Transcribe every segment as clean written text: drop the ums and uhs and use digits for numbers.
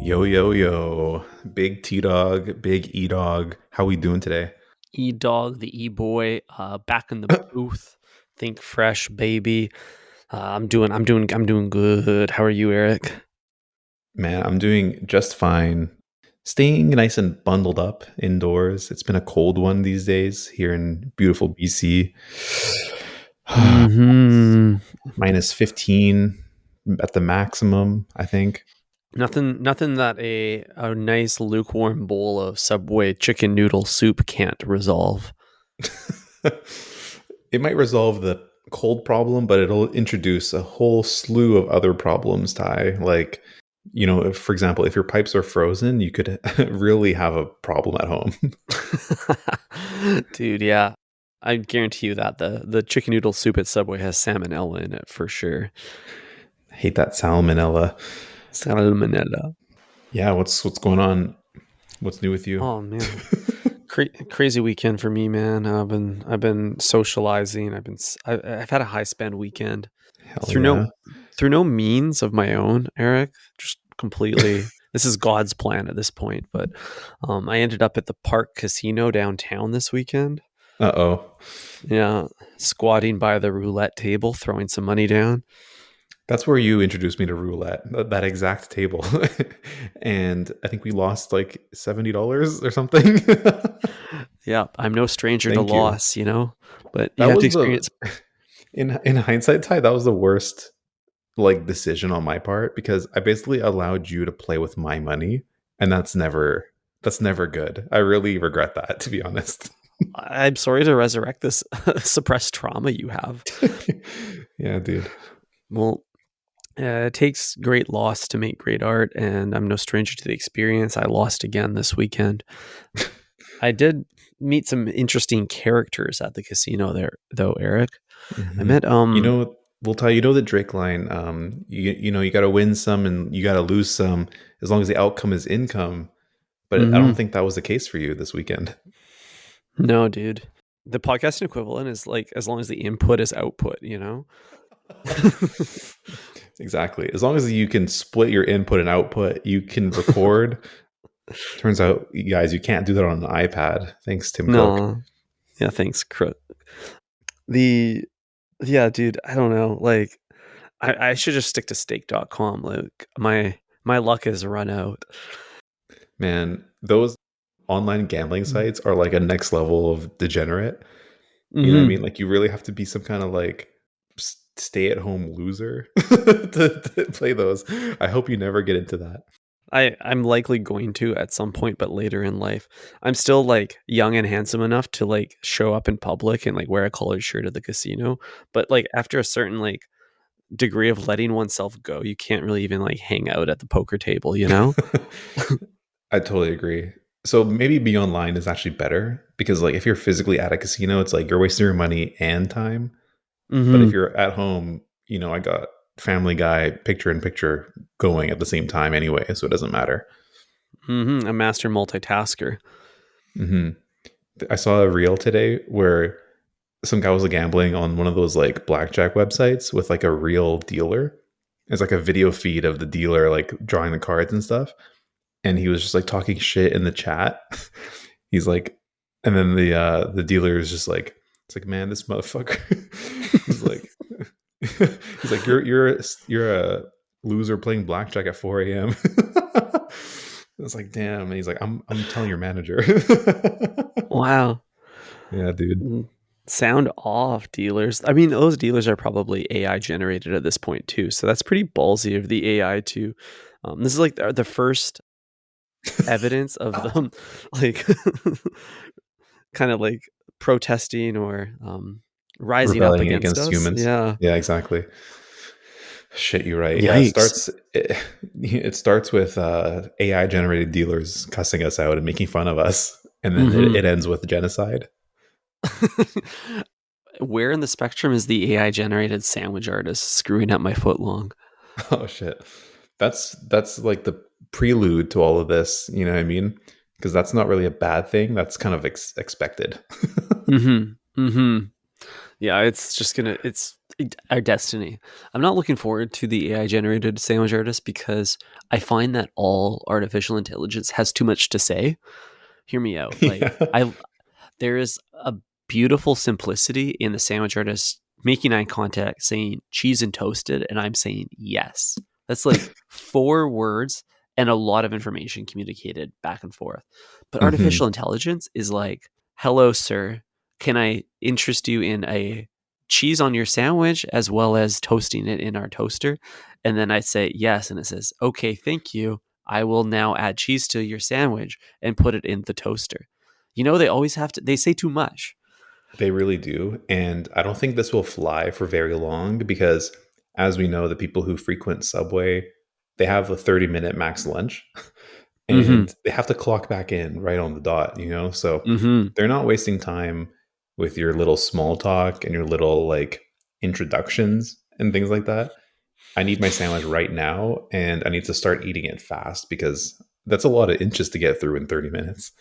Yo, yo, yo. Big T Dog, big E Dog. How we doing today? E-Dog, the E-Boy, back in the booth. Think fresh, baby. I'm doing good. How are you, Eric? Man, I'm doing just fine. Staying nice and bundled up indoors. It's been a cold one these days here in beautiful BC. Hmm. Minus 15 at the maximum, I think. Nothing that a nice lukewarm bowl of Subway chicken noodle soup can't resolve. It might resolve the cold problem, but it'll introduce a whole slew of other problems, Ty. Like, if, for example, if your pipes are frozen, you could really have a problem at home. Dude, yeah. I guarantee you that the chicken noodle soup at Subway has salmonella in it for sure. I hate that salmonella. Salmonella. Yeah, what's going on? What's new with you? Oh man. Crazy weekend for me, man. I've been socializing. I've had a high spend weekend Hell through no yeah. through no means of my own, Eric. Just completely. This is God's plan at this point. But I ended up at the Park Casino downtown this weekend. Uh-oh. Yeah, squatting by the roulette table, throwing some money down. That's where you introduced me to roulette, that exact table. And I think we lost like $70 or something. Yeah, I'm no stranger to Thank you. loss, but you That have to was the experience. in hindsight, Ty, that was the worst like decision on my part because I basically allowed you to play with my money, and that's never good. I really regret that, to be honest. I'm sorry to resurrect this suppressed trauma you have. Yeah, dude. Well, it takes great loss to make great art, and I'm no stranger to the experience. I lost again this weekend. I did meet some interesting characters at the casino there, though, Eric. I Hmm. met Well, Ty, the Drake line. You got to win some and you got to lose some, as long as the outcome is income. But I don't mhm. think that was the case for you this weekend. No, dude. The podcasting equivalent is like as long as the input is output. Exactly. As long as you can split your input and output, you can record. Turns out, you guys, you can't do that on an iPad. Thanks, Tim Cook. No. Yeah, thanks, Crook. The Yeah, dude, I don't know. Like I should just stick to stake.com. Like my luck has run out. Man, those online gambling sites are like a next level of degenerate. You know what I Mm-hmm. mean? Like, you really have to be some kind of like stay-at-home loser to play those. I hope you never get into that. I'm likely going to at some point, but later in life. I'm still like young and handsome enough to like show up in public and like wear a collared shirt at the casino. But like after a certain like degree of letting oneself go, you can't really even like hang out at the poker table. I totally agree. So maybe be online is actually better because, like, if you're physically at a casino, it's like you're wasting your money and time. But if Mm-hmm. you're at home, I got Family Guy picture in picture going at the same time anyway, so it doesn't matter. Mm-hmm. A master multitasker. Hmm. I saw a reel today where some guy was gambling on one of those like blackjack websites with like a real dealer. It's like a video feed of the dealer like drawing the cards and stuff. And he was just like talking shit in the chat. He's like, and then the dealer is just like, it's like, man, this motherfucker. he's like, he's like, you're a loser playing blackjack at 4 a.m. It's like, damn. And he's like, I'm telling your manager. Wow. Yeah, dude. Mm. Sound off, dealers. I mean, those dealers are probably AI generated at this point too. So that's pretty ballsy of the AI to. This is like the first evidence of them, like, kind of like protesting or rising up Rebelling against against us. humans. Yeah. Yeah, exactly. Shit, you're right. Yeah, Yikes. it starts with AI generated dealers cussing us out and making fun of us, and then it, Hmm. it ends with genocide. Where in the spectrum is the AI generated sandwich artist screwing up my footlong? Oh shit. That's like the prelude to all of this, you know what I mean? Because that's not really a bad thing. That's kind of expected. Mm-hmm. Mm-hmm. Yeah, it's just gonna. It's Our destiny. I'm not looking forward to the AI generated sandwich artist because I find that all artificial intelligence has too much to say. Hear me out. Like Yeah. I there is a beautiful simplicity in the sandwich artist making eye contact, saying cheese and toasted, and I'm saying yes. That's like 4 words and a lot of information communicated back and forth. But artificial Hmm. intelligence is like, hello, sir. Can I interest you in a cheese on your sandwich as well as toasting it in our toaster? And then I say yes, and it says, okay, thank you. I will now add cheese to your sandwich and put it in the toaster. They always have to, they say too much. They really do. And I don't think this will fly for very long because, as we know, the people who frequent Subway, they have a 30-minute max lunch Mm and they have to clock back in right on the dot, you know? So hmm. Mm hmm. they're not wasting time with your little small talk and your little like introductions and things like that. I need my sandwich right now and I need to start eating it fast because that's a lot of inches to get through in 30 minutes.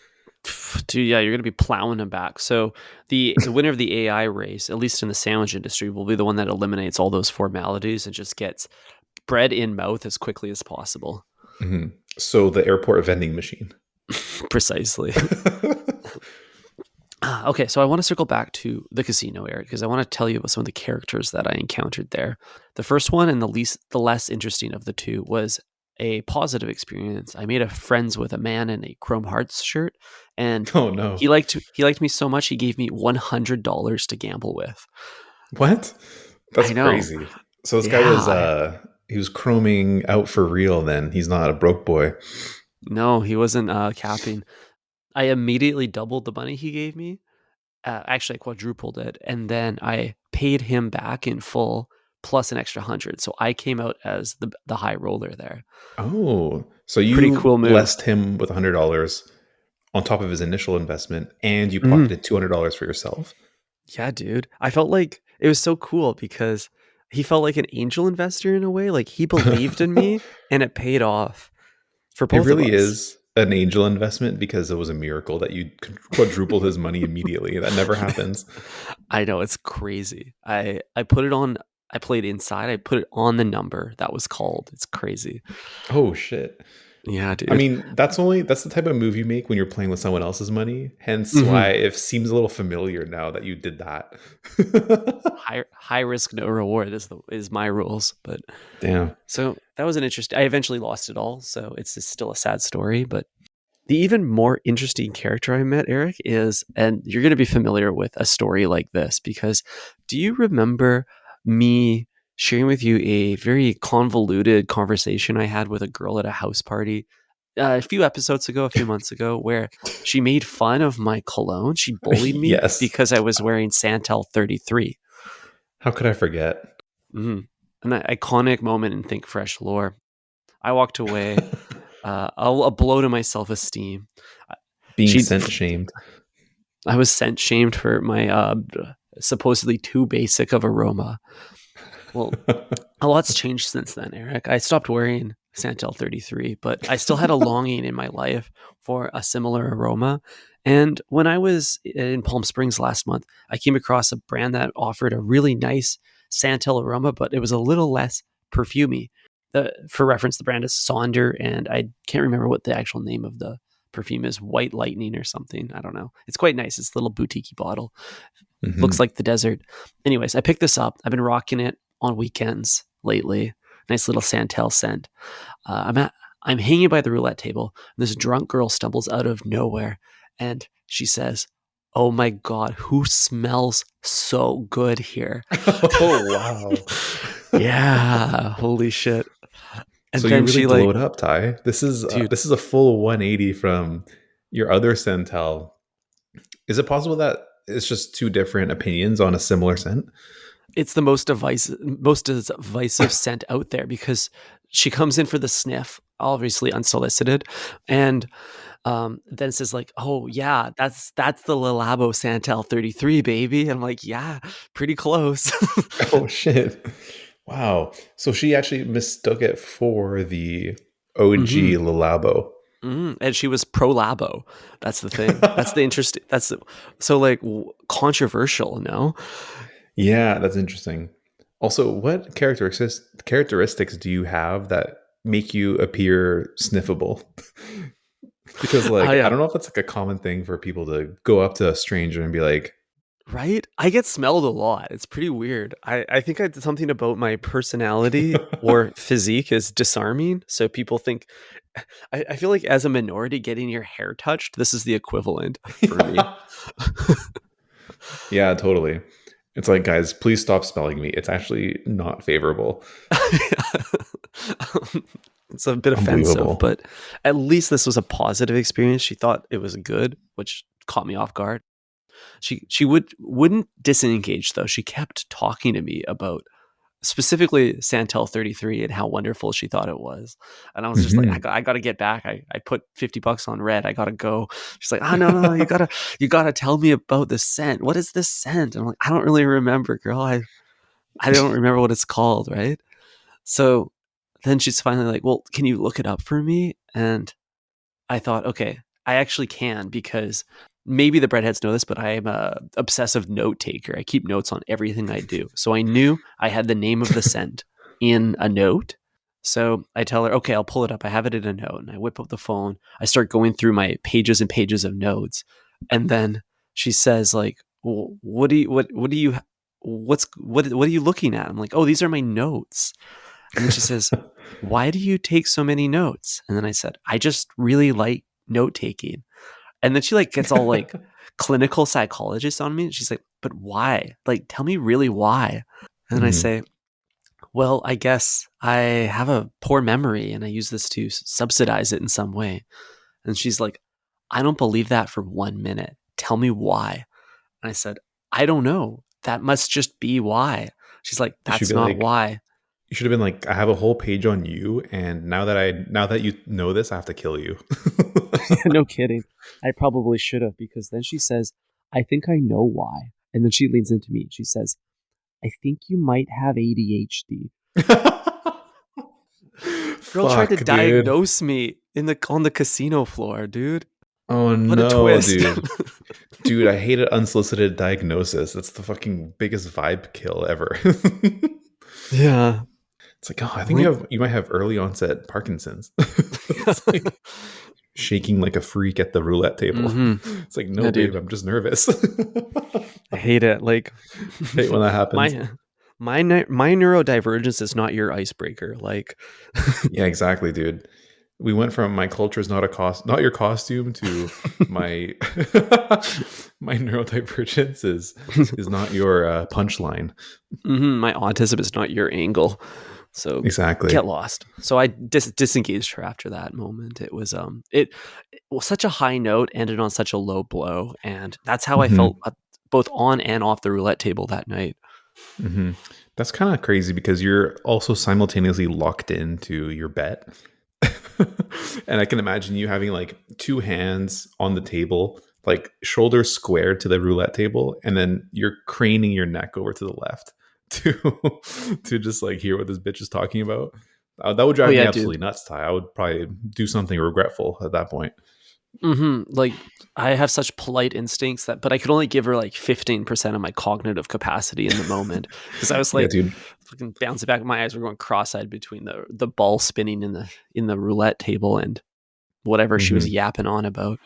Dude, yeah, you're gonna be plowing them back. So the winner of the AI race, at least in the sandwich industry, will be the one that eliminates all those formalities and just gets bread in mouth as quickly as possible. Hmm. So the airport vending machine. Precisely. Okay, so I want to circle back to the casino, Eric, because I want to tell you about some of the characters that I encountered there. The first one and the less interesting of the two was a positive experience. I made a friends with a man in a Chrome Hearts shirt, and Oh no. he liked me so much he gave me $100 to gamble with. What? That's I know. crazy. So this guy was Yeah. he was chroming out for real then. He's not a broke boy. No, he wasn't capping. I immediately doubled the money he gave me. Actually, I quadrupled it, and then I paid him back in full plus an extra 100. So I came out as the high roller there. Oh, so Pretty you cool move. blessed him with $100 on top of his initial investment and you Mhm. pocketed $200 for yourself. Yeah, dude. I felt like it was so cool because he felt like an angel investor in a way. Like he believed in me, and it paid off for It both of really us. is an angel investment because it was a miracle that you quadrupled his money immediately. That never happens. I know it's crazy. I put it on. I played inside. I put it on the number that was called. It's crazy. Oh shit. Yeah, I dude. mean, that's the type of move you make when you're playing with someone else's money. Hence why Hmm. it seems a little familiar now that you did that. High risk, no reward is my rules. But Damn. so that was an interesting. I eventually lost it all, so it's still a sad story. But the even more interesting character I met, Eric, is, and you're going to be familiar with a story like this because do you remember me sharing with you a very convoluted conversation I had with a girl at a house party a few episodes ago, a few months ago, where she made fun of my cologne? She bullied me Yes. because I was wearing Santel 33. How could I forget? Mm. An iconic moment in Think Fresh lore. I walked away, a blow to my self esteem. Being She scent shamed. I was scent shamed for my supposedly too basic of aroma. Well, a lot's changed since then, Eric. I stopped wearing Santel 33, but I still had a longing in my life for a similar aroma. And when I was in Palm Springs last month, I came across a brand that offered a really nice Santel aroma, but it was a little less perfumey. For reference, the brand is Sonder, and I can't remember what the actual name of the perfume is. White Lightning or something. I don't know. It's quite nice. It's a little boutique bottle. Looks Hmm. like the desert. Anyways, I picked this up. I've been rocking it on weekends lately. Nice little Santel scent. I'm hanging by the roulette table. And this drunk girl stumbles out of nowhere, and she says, "Oh my god, who smells so good here?" Oh wow. Yeah, holy shit. And So you then really she like, glowed up, Ty. dude, This is a full 180 from your other Centel. Is it possible that it's just two different opinions on a similar scent? it's the most divisive scent out there because she comes in for the sniff, obviously unsolicited, and then says like, "Oh yeah, that's the Le Labo Santel 33, baby." And I'm like, "Yeah, pretty close." Oh shit. Wow. So she actually mistook it for the OG Hmm. Lalabo. And she was pro Labo. That's the thing. That's the interesting. So like controversial, no? Yeah, that's interesting. Also, what characteristics do you have that make you appear sniffable? Because Oh, like I yeah. don't know if that's like a common thing for people to go up to a stranger and be like, Right? I get smelled a lot. It's pretty weird. I think I did something about my personality or physique is disarming. So people think I feel like as a minority getting your hair touched, this is the equivalent for me. yeah, totally. It's like, guys, please stop smelling me. It's actually not favorable. It's a bit offensive, Unbelievable. but at least this was a positive experience. She thought it was good, which caught me off guard. She wouldn't disengage though. She kept talking to me about specifically Santel 33 and how wonderful she thought it was. And I was just like, Hmm. I got to get back. I put $50 on red. I got to go. She's like, oh, no, you got to tell me about the scent. What is this scent? And I'm like, I don't really remember, girl. I don't remember what it's called. Right. So then she's finally like, well, can you look it up for me? And I thought, okay, I actually can because maybe the breadheads know this, but I am a obsessive note taker. I keep notes on everything I do. So I knew I had the name of the scent in a note. So I tell her, okay, I'll pull it up. I have it in a note. And I whip up the phone. I start going through my pages and pages of notes. And then she says, like, well, what are you looking at? I'm like, oh, these are my notes. And then she says, why do you take so many notes? And then I said, I just really like note taking. And then she like gets all like clinical psychologist on me. She's like, but why? Like, tell me really why. And then I Hmm. say, well, I guess I have a poor memory and I use this to subsidize it in some way. And she's like, I don't believe that for 1 minute. Tell me why. And I said, I don't know. That must just be why. She's like, You should that's be not like, why. you should have been like, I have a whole page on you, and now that you know this, I have to kill you. No kidding. I probably should have because then she says, I think I know why. And then she leans into me. She says, I think you might have ADHD. Girl tried to Fuck, dude. diagnose me on the casino floor, dude. Oh What a no, twist. dude. Dude, I hate an unsolicited diagnosis. That's the fucking biggest vibe kill ever. Yeah. It's like, oh, I think Like, you might have early onset Parkinson's. It's like shaking like a freak at the roulette table. mm-hmm. It's like, no, Yeah, babe, dude. I'm just nervous. I hate it. Like Hate when that happens. my my neurodivergence is not your icebreaker. Like Yeah, exactly, dude. We went from my culture is not a not your costume to my my neurodivergence is not your punchline. my autism is not your angle. So Exactly. get lost. So I disengaged her after that moment. It was such a high note, ended on such a low blow, and that's how I felt Hmm. both on and off the roulette table that night. Hmm. That's kind of crazy because you're also simultaneously locked into your bet. And I can imagine you having like two hands on the table, like shoulders squared to the roulette table, and then you're craning your neck over to the left to to just like hear what this bitch is talking about. That would Oh drive me yeah, dude. absolutely nuts, Ty. I would probably do something regretful at that point. Like I have such polite instincts but I could only give her like 15% of my cognitive capacity in the moment because I was Yeah, like dude. fucking bouncing back. My eyes were going cross-eyed between the ball spinning in the roulette table and whatever she was Hmm. yapping on about.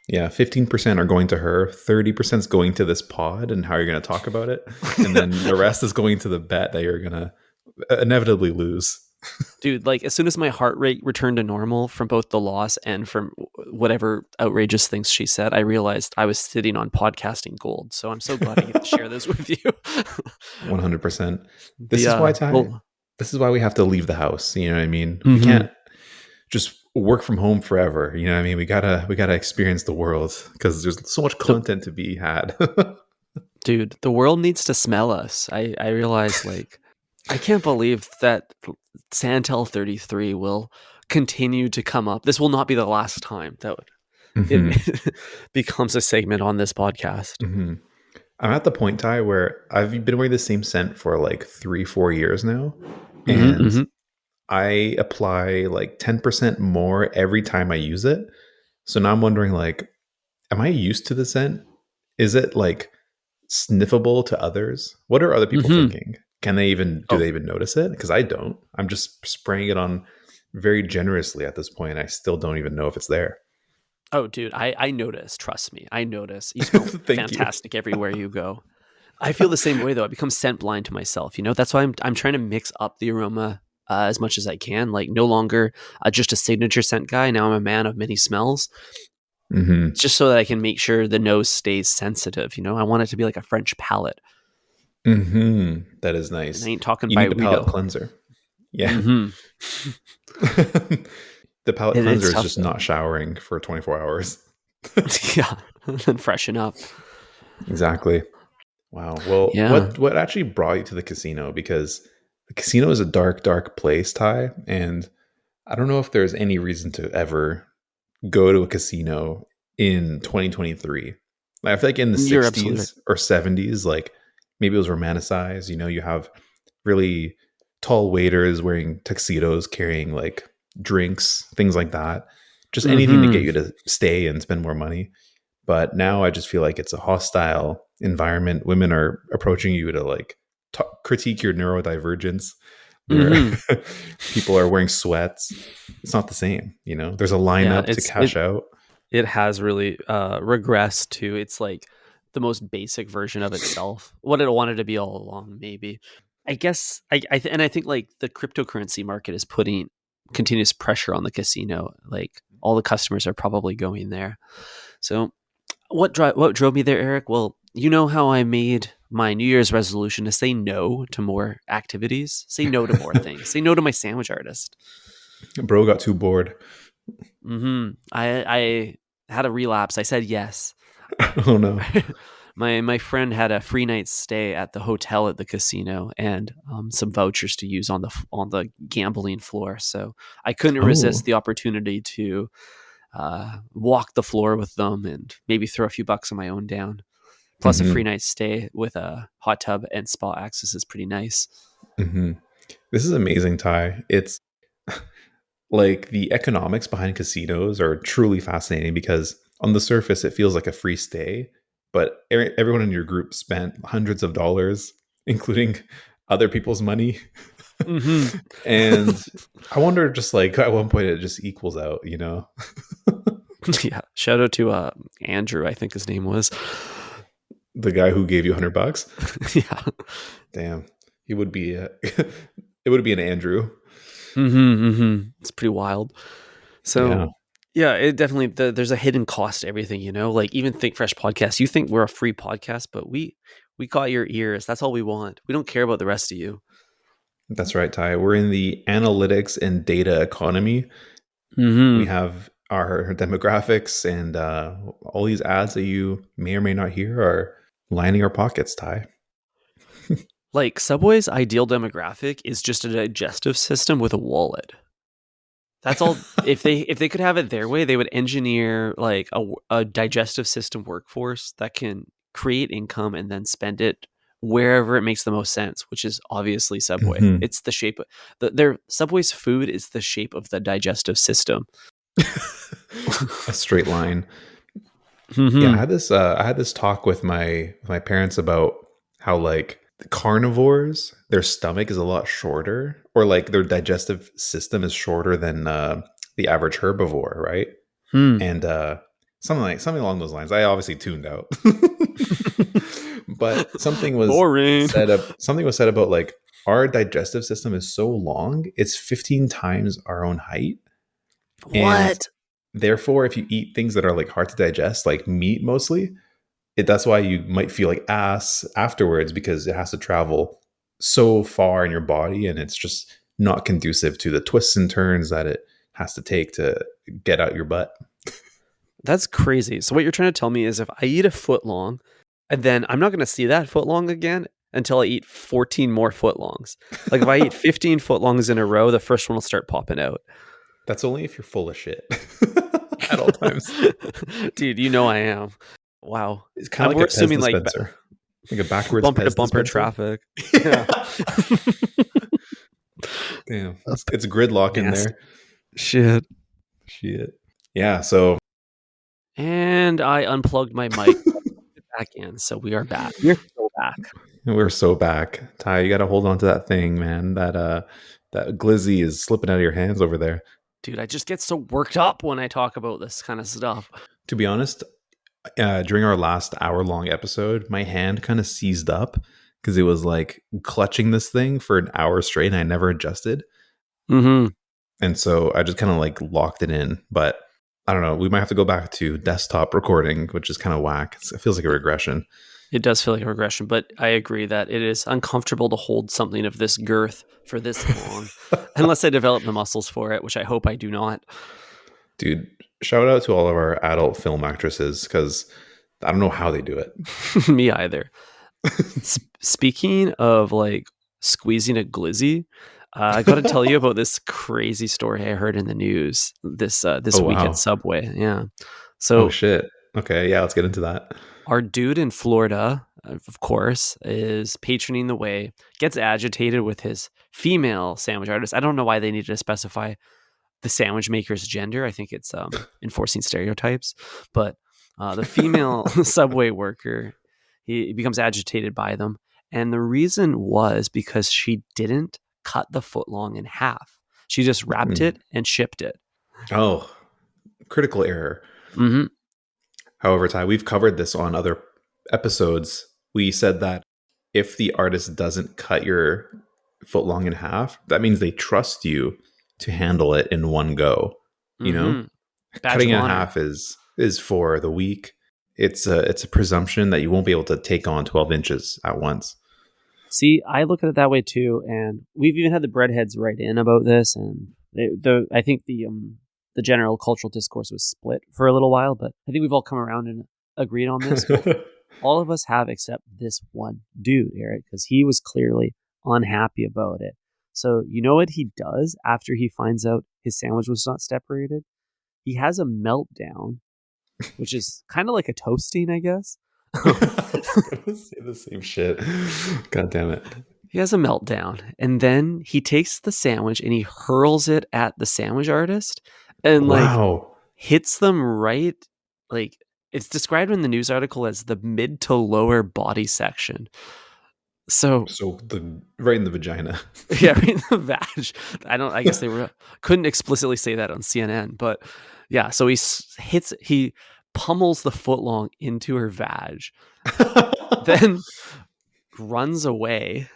Yeah, 15% are going to her, 30% is going to this pod and how you're going to talk about it. And then the rest is going to the bet that you're going to inevitably lose. Dude, like as soon as my heart rate returned to normal from both the loss and from whatever outrageous things she said, I realized I was sitting on podcasting gold. So I'm so glad I get to share this with you. 100%. This the is why, Ty, well, this is why we have to leave the house. You know what I mean? We mhm. can't just work from home forever. You know what I mean? We gotta experience the world because there's so much the content to be had. dude, the world needs to smell us. I realize like I can't believe that Santel 33 will continue to come up. This will not be the last time that Hmm. it becomes a segment on this podcast. Hmm. I'm at the point, Ty, where I've been wearing the same scent for like 3, 4 years now. Hmm, And hmm. I apply like 10% more every time I use it. So now I'm wondering like, am I used to the scent? Is it like sniffable to others? What are other people Hmm. thinking? Can they even do Oh, they even notice it? Because I don't. I'm just spraying it on very generously at this point. I still don't even know if it's there. oh, dude, I notice. Trust me, I notice. You smell Thank you. fantastic everywhere you go. I feel the same way though. I become scent blind to myself. That's why I'm trying to mix up the aroma as much as I can. Like no longer just a signature scent guy. Now I'm a man of many smells, Hmm. just so that I can make sure the nose stays sensitive. I want it to be like a French palate, Hmm. That is and I nice. ain't talking You by need a palate Weedo. cleanser. Yeah. Mm-hmm. The palate cleanser It's is tough just though. not showering for 24 hours. Yeah, and freshen up. Exactly. Wow. Well, Yeah, what actually brought you to the casino? Because the casino is a dark, dark place, Ty, and I don't know if there's any reason to ever go to a casino in 2023. Like, I feel like in the you're absolutely right. 60s or 70s, like maybe it was romanticized. You have really tall waiters wearing tuxedos, carrying like drinks, things like that. Just anything to get Mm-hmm. you to stay and spend more money. But now I just feel like it's a hostile environment. Women are approaching you to like critique your neurodivergence. There, Mm-hmm. people are wearing sweats. It's not the same. There's a Yeah, lineup to cash out. it has really regressed to it's like the most basic version of itself, what it wanted to be all along. Maybe I guess and I think like the cryptocurrency market is putting continuous pressure on the casino. Like all the customers are probably going there. So what drove me there, Eric? Well, you know how I made my New Year's resolution to say no to more activities, say no to more things, say no to my sandwich artist. Bro got too bored. I had a relapse. I said yes. Oh no. My friend had a free night stay at the hotel at the casino and some vouchers to use on the gambling floor. So I couldn't resist Oh. the opportunity to walk the floor with them and maybe throw a few bucks on my own down. Plus, a free Hmm. night stay with a hot tub and spa access is pretty nice. Hmm. This is amazing, Ty. It's like the economics behind casinos are truly fascinating because on the surface it feels like a free stay, but everyone in your group spent hundreds of dollars, including other people's money. Hmm. And I wonder, just like at one point it just equals out. Yeah. Shout out to Andrew, I think his name was. The guy who gave you $100. Yeah. Damn, he would be. It would be an Andrew. It's pretty wild. So, Yeah, yeah, it definitely there's a hidden cost to everything, Like even Think Fresh podcast, you think we're a free podcast, but we caught your ears. That's all we want. We don't care about the rest of you. that's right, Ty. We're in the analytics and data economy. We Hmm. have our demographics, and all these ads that you may or may not hear are lining our pockets, Ty. Like Subway's ideal demographic is just a digestive system with a wallet. That's all. If they could have it their way, they would engineer like a digestive system workforce that can create income and then spend it wherever it makes the most sense, which is obviously Subway. Hmm. It's the shape of their Subway's food is the shape of the digestive system. A straight line. Yeah, Hmm. I had this talk with my parents about how like the carnivores, their stomach is a lot shorter, or like their digestive system is shorter than the average herbivore, right? Hmm. And something along those lines. I obviously tuned out, but Boring. something was said about like our digestive system is so long; it's 15 times our own height, and What? therefore, if you eat things that are like hard to digest, like meat mostly, that's why you might feel like ass afterwards because it has to travel so far in your body, and it's just not conducive to the twists and turns that it has to take to get out your butt. That's crazy. So what you're trying to tell me is if I eat a foot long, and then I'm not going to see that foot long again until I eat 14 more foot longs. Like if I eat 15 foot longs in a row, the first one will start popping out. That's only if you're full of shit at all times. Dude, I am. Wow. It's kind of like We're a Pez assuming like dispenser, like a backwards bumper to Pez bumper dispenser. traffic. Yeah. Damn, it's gridlock in Nasty there. shit. Shit. Yeah. So And I unplugged my mic back in, so we are back. We're still back. We're so back. Ty, you got to hold on to that thing, man. That glizzy is slipping out of your hands over there. Dude, I just get so worked up when I talk about this kind of stuff. To be honest, during our last hour-long episode, my hand kind of seized up because it was like clutching this thing for an hour straight, and I never adjusted. Mm-hmm. And so I just kind of like locked it in. But I don't know. We might have to go back to desktop recording, which is kind of whack. It feels like a regression. It does feel like a regression, but I agree that it is uncomfortable to hold something of this girth for this long, unless I develop the muscles for it, which I hope I do not. Dude, shout out to all of our adult film actresses because I don't know how they do it. Me either. Speaking of like squeezing a glizzy, I got to tell you about this crazy story I heard in the news this Oh, week at wow. Subway. Yeah. Oh, So shit. Okay. Yeah, let's get into that. our dude in Florida, of course, is patroning the way, gets agitated with his female sandwich artist. I don't know why they needed to specify the sandwich maker's gender. I think it's enforcing stereotypes. But the female Subway worker, he becomes agitated by them. And the reason was because she didn't cut the footlong in half. She just wrapped Hmm. it and shipped it. Oh, critical error. Mm-hmm. However, Ty, we've covered this on other episodes. We said that if the artist doesn't cut your foot long in half, that means they trust you to handle it in one go. You know, Mm-hmm. Badge cutting of in honor. half is for the weak. It's a presumption that you won't be able to take on 12 inches at once. See, I look at it that way too, and we've even had the breadheads write in about this, and I think the general cultural discourse was split for a little while, but I think we've all come around and agreed on this. Well, all of us have except this one dude, Eric, because he was clearly unhappy about it. So you know what he does after he finds out his sandwich was not separated? He has a meltdown, which is kind of like a toasting, I guess. I was gonna say the same shit. God damn it. He has a meltdown, and then he takes the sandwich and he hurls it at the sandwich artist and like Wow. hits them right, like it's described in the news article as the mid to lower body section. So So the right in the vagina. yeah, right in the vag. I guess they couldn't explicitly say that on CNN, but yeah, so he pummels the footlong into her vag, then runs away.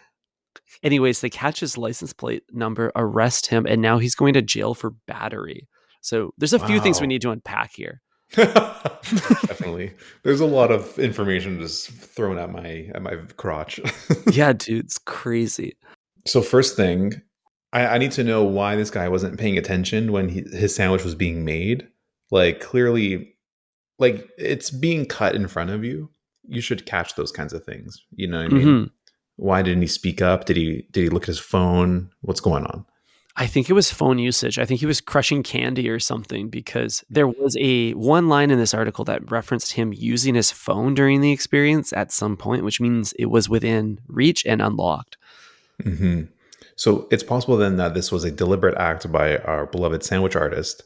Anyways, they catch his license plate number, arrest him, and now he's going to jail for battery. So there's a few things we Wow. need to unpack here. Definitely. There's a lot of information just thrown at my crotch. Yeah, dude, it's crazy. So first thing, I need to know why this guy wasn't paying attention when his sandwich was being made. Like clearly, like it's being cut in front of you. You should catch those kinds of things. You know what I mean? Hmm. Why didn't he speak up? Did he look at his phone? What's going on? I think it was phone usage. I think he was crushing candy or something because there was a one line in this article that referenced him using his phone during the experience at some point, which means it was within reach and unlocked. Hmm. So it's possible then that this was a deliberate act by our beloved sandwich artist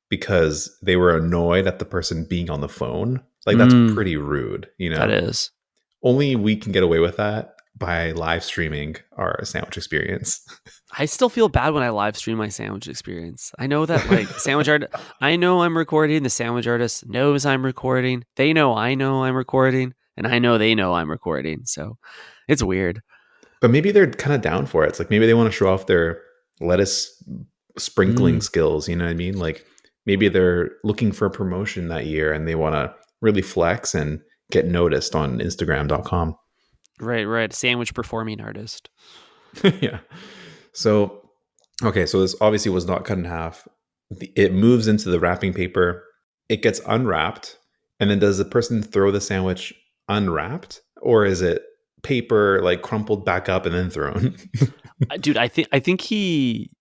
because they were annoyed at the person being on the phone. Like that's Mm, pretty rude, you that know? is. Only we can get away with that by live streaming our sandwich experience. I still feel bad when I live stream my sandwich experience. I know that like sandwich art I know I'm recording, the sandwich artist knows I'm recording. They know I'm recording, and I know they know I'm recording. So it's weird. But maybe they're kind of down for it. It's like maybe they want to show off their lettuce sprinkling Mm, skills, you know what I mean? Like maybe they're looking for a promotion that year and they want to really flex and get noticed on Instagram.com. right, right. Sandwich performing artist. Yeah. So, okay, so this obviously was not cut in half. It moves into the wrapping paper. It gets unwrapped. And then does the person throw the sandwich unwrapped? Or is it paper like crumpled back up and then thrown? Dude, I think he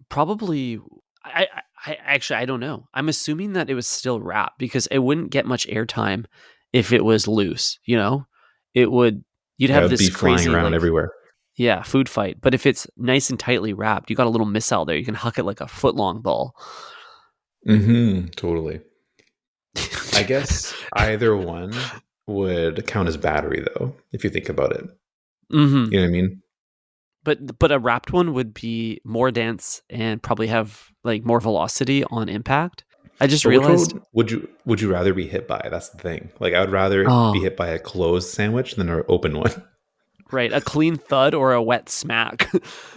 probably I actually I don't know. I'm assuming that it was still wrapped because it wouldn't get much airtime if it was loose, you know? It would you'd Yeah, have it'd be this flying crazy around like everywhere. yeah, food fight. But if it's nice and tightly wrapped, you got a little missile there. You can huck it like a foot long ball. Totally. I guess either one would count as battery, though, if you think about it. Mhm. You know what I mean? But a wrapped one would be more dense and probably have, like, more velocity on impact. I just But which realized. one would you rather be hit by? That's the thing. Like I would rather be Oh, hit by a closed sandwich than an open one. right, a clean thud or a wet smack.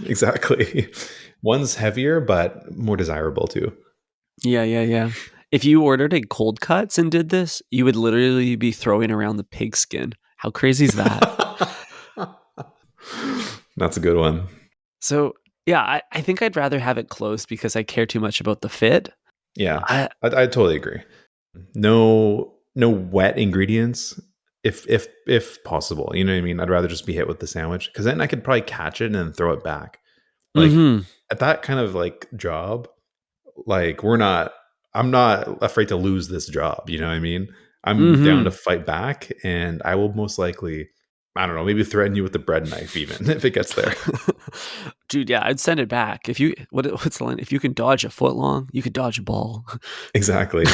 Exactly. One's heavier but more desirable too. Yeah, yeah, yeah. If you ordered a cold cuts and did this, you would literally be throwing around the pigskin. How crazy is that? That's a good one. So, yeah, I think I'd rather have it closed because I care too much about the fit. Yeah, I I totally agree. No wet ingredients if possible. You know what I mean? I'd rather just be hit with the sandwich because then I could probably catch it and then throw it back. Like Mhm. at that kind of like job, like I'm not afraid to lose this job. You know what I mean? I'm down to Mhm. fight back, and I will most likely, I don't know, maybe threaten you with the bread knife even if it gets there. Dude, yeah, I'd send it back. If you what's the line? If you can dodge a foot long, you could dodge a ball. Exactly.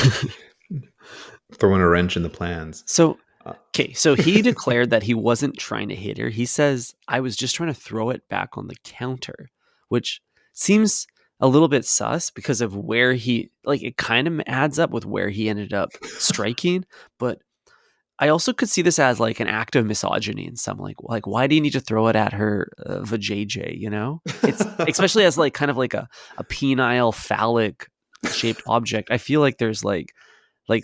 Throwing a wrench in the plans. So, Uh, okay, so he declared that he wasn't trying to hit her. He says, "I was just trying to throw it back on the counter," which seems a little bit sus because of where he, like, it kind of adds up with where he ended up striking, but I also could see this as like an act of misogyny in some, like why do you need to throw it at her vajayjay, you know? It's especially as like kind of like a penile phallic shaped object. I feel like there's like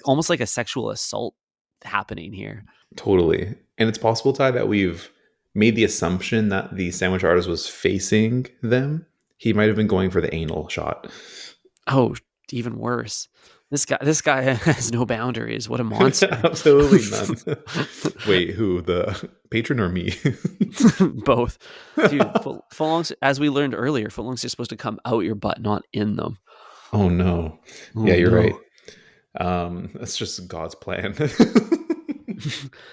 almost like a sexual assault happening here. Totally. And it's possible, Ty, that we've made the assumption that the sandwich artist was facing them. He might have been going for the anal shot. Oh, even worse. This guy has no boundaries. What a monster. Absolutely none. Wait, who? The patron or me? Both. Dude, footlongs, as we learned earlier, footlongs are supposed to come out your butt, not in them. Oh no. Yeah, Oh you're right. no. That's just God's plan.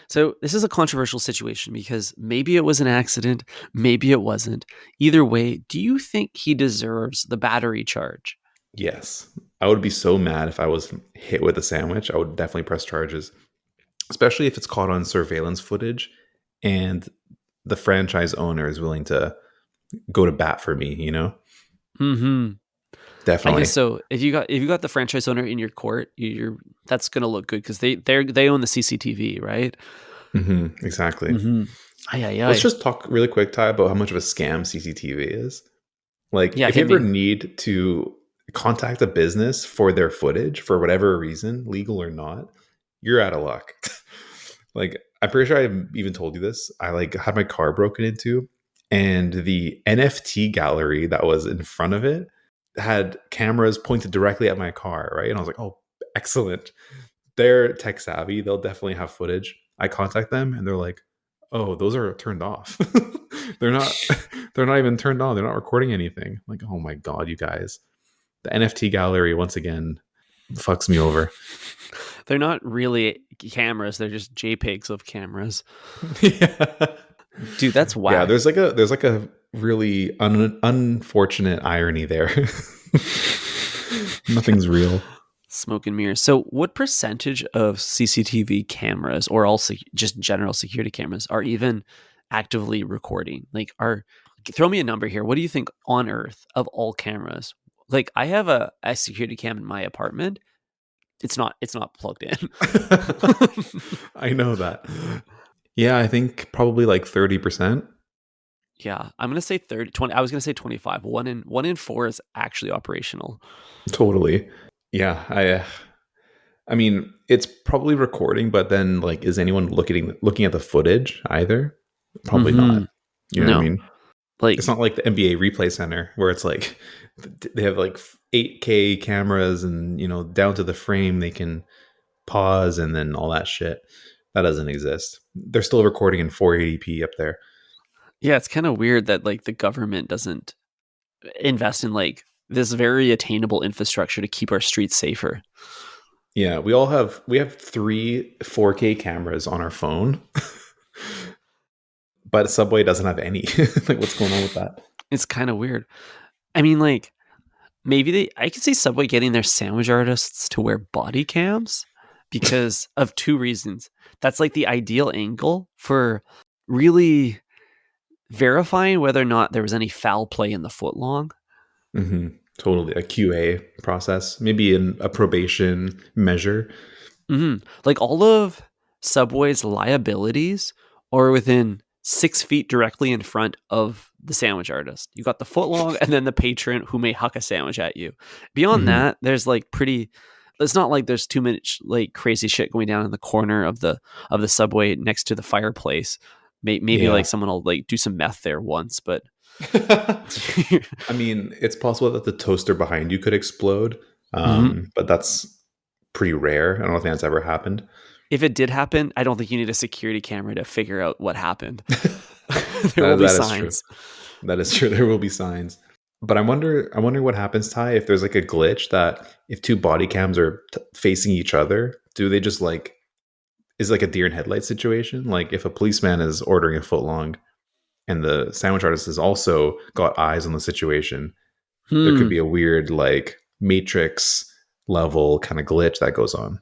So this is a controversial situation because maybe it was an accident, maybe it wasn't. Either way, do you think he deserves the battery charge? Yes. I would be so mad if I was hit with a sandwich. I would definitely press charges, especially if it's caught on surveillance footage and the franchise owner is willing to go to bat for me, you know? Hmm. I guess Definitely. so. If you got the franchise owner in your court, you're that's gonna look good because they own the CCTV, right? Exactly. Mm-hmm. Ay ay Let's ay. just talk really quick, Ty, about how much of a scam CCTV is. Like, Yeah, if you hit ever me. need to contact a business for their footage for whatever reason, legal or not, you're out of luck. Like, I'm pretty sure I even told you this. I like had my car broken into, and the NFT gallery that was in front of it had cameras pointed directly at my car, right? And I was like, oh, excellent. They're tech savvy. They'll definitely have footage. I contact them and they're like, "Oh, those are turned off. they're not they're not even turned on. They're not recording anything." I'm like, "Oh my god, you guys." The NFT gallery once again fucks me over. They're not really cameras; they're just JPEGs of cameras. Yeah. Dude, that's Yeah, whack. there's like a really unfortunate irony there. Nothing's real. Smoke and mirrors. So, what percentage of CCTV cameras, or also just general security cameras, are even actively recording? Like, throw me a number here. What do you think on Earth of all cameras? Like, I have a security cam in my apartment. It's not plugged in. I know that. Yeah, I think probably like 30%. Yeah, I'm gonna say 30, 20. I was gonna say 25. One in four is actually operational. Totally. Yeah, I mean, it's probably recording, but then like is anyone looking at the footage either? Probably Hmm. not. You know what I No, mean? It's like not like the NBA replay center where it's like they have like 8K cameras and, down to the frame they can pause and then all that shit. That doesn't exist. They're still recording in 480p up there. yeah, it's kind of weird that like the government doesn't invest in like this very attainable infrastructure to keep our streets safer. Yeah, we have 3 4K cameras on our phone, but Subway doesn't have any. Like what's going on with that? It's kind of weird. I mean, like maybe I could see Subway getting their sandwich artists to wear body cams because of two reasons. That's like the ideal angle for really. verifying whether or not there was any foul play in the footlong. Hmm. Totally. A QA process, maybe in a probation measure. Like all of Subway's liabilities are within 6 feet directly in front of the sandwich artist. You got the footlong and then the patron who may huck a sandwich at you. Beyond Hmm. that, there's like pretty. It's not like there's too much like crazy shit going down in the corner of the Subway next to the fireplace. Maybe like Yeah. someone will like do some meth there once, but I mean, it's possible that the toaster behind you could explode, Mhm. but that's pretty rare. I don't think that's ever happened. If it did happen, I don't think you need a security camera to figure out what happened. There will be That is true. signs. That is true. There will be signs. But I wonder what happens, Ty, if there's like a glitch that if two body cams are facing each other, do they just like is it like a deer in headlights situation? Like if a policeman is ordering a foot long and the sandwich artist has also got eyes on the situation, there could Hmm. be a weird like matrix level kind of glitch that goes on.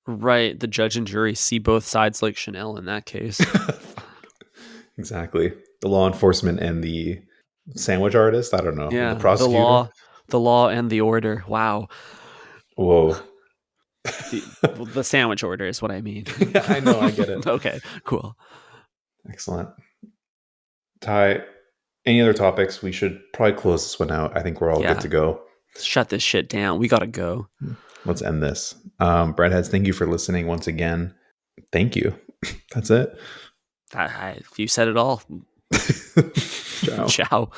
Right. The judge and jury see both sides like Chanel in that case. Exactly. The law enforcement and the sandwich artist, I don't know, the Yeah. prosecutor. The law and the order. Wow. Whoa. The sandwich order is what I mean. I know, I get it. Okay, cool. Excellent. Ty, any other topics? We should probably close this one out. I think we're all good Yeah. to go. Shut this shit down. We gotta go. Let's end this. Breadheads, thank you for listening once again. Thank you. That's it. You said it all. Ciao. Ciao.